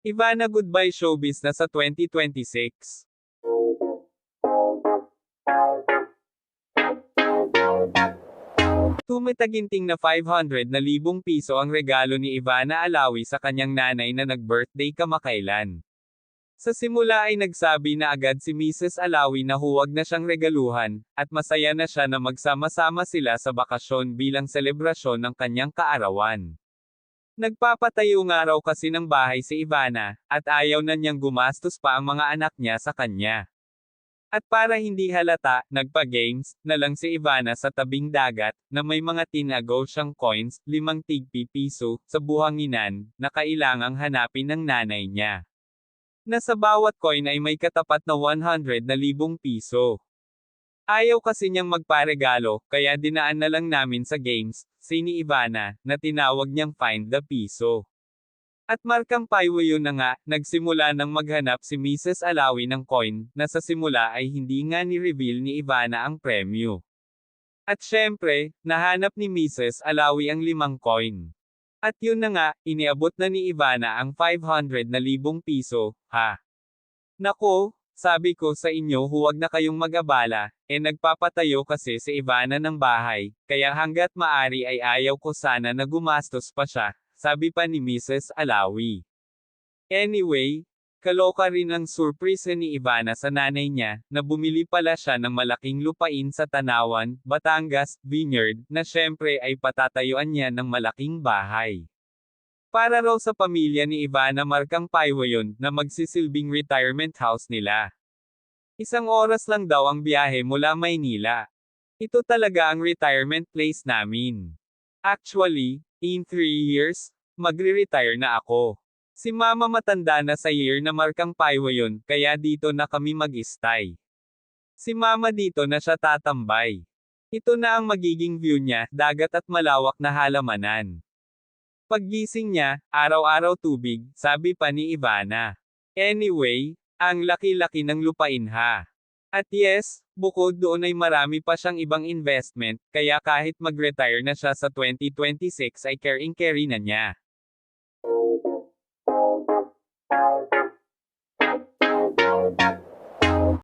Ivana goodbye showbiz na sa 2026. Tumataginting na 500,000 piso ang regalo ni Ivana Alawi sa kanyang nanay na nag-birthday kamakailan. Sa simula ay nagsabi na agad si Mrs. Alawi na huwag na siyang regaluhan, at masaya na siya na magsama-sama sila sa bakasyon bilang selebrasyon ng kanyang kaarawan. Nagpapatayo nga raw kasi ng bahay si Ivana, at ayaw na niyang gumastos pa ang mga anak niya sa kanya. At para hindi halata, nagpa-games na lang si Ivana sa tabing dagat, na may mga tinago siyang coins, 5 tig-piso, sa buhanginan, na kailangang hanapin ng nanay niya. Na sa bawat coin ay may katapat na 100,000 piso. Ayaw kasi niyang magparegalo, kaya dinaan na lang namin sa games, ni Ivana, na tinawag niyang Find the Piso. At markang paywa yun na nga, nagsimula nang maghanap si Mrs. Alawi ng coin, na sa simula ay hindi nga ni-reveal ni Ivana ang premyo. At syempre, nahanap ni Mrs. Alawi ang 5 coin. At yun na nga, iniabot na ni Ivana ang 500,000 piso, ha? Nako, sabi ko sa inyo huwag na kayong mag-abala, nagpapatayo kasi si Ivana ng bahay, kaya hanggat maari ay ayaw ko sana na gumastos pa siya, sabi pa ni Mrs. Alawi. Anyway, kaloka rin ang surprise ni Ivana sa nanay niya, na bumili pala siya ng malaking lupain sa Tanawan, Batangas, Vineyard, na syempre ay patatayuan niya ng malaking bahay. Para raw sa pamilya ni Ivana markang paywa yun, na magsisilbing retirement house nila. 1 oras lang daw ang biyahe mula Maynila. Ito talaga ang retirement place namin. Actually, in 3 years, magre-retire na ako. Si Mama matanda na sa year na markang paywa yun, kaya dito na kami mag-stay. Si Mama dito na siya tatambay. Ito na ang magiging view niya, dagat at malawak na halamanan. Paggising niya, araw-araw tubig, sabi pa ni Ivana. Anyway, ang laki-laki ng lupain ha. At yes, bukod doon ay marami pa siyang ibang investment, kaya kahit mag-retire na siya sa 2026 ay caring-carry na niya.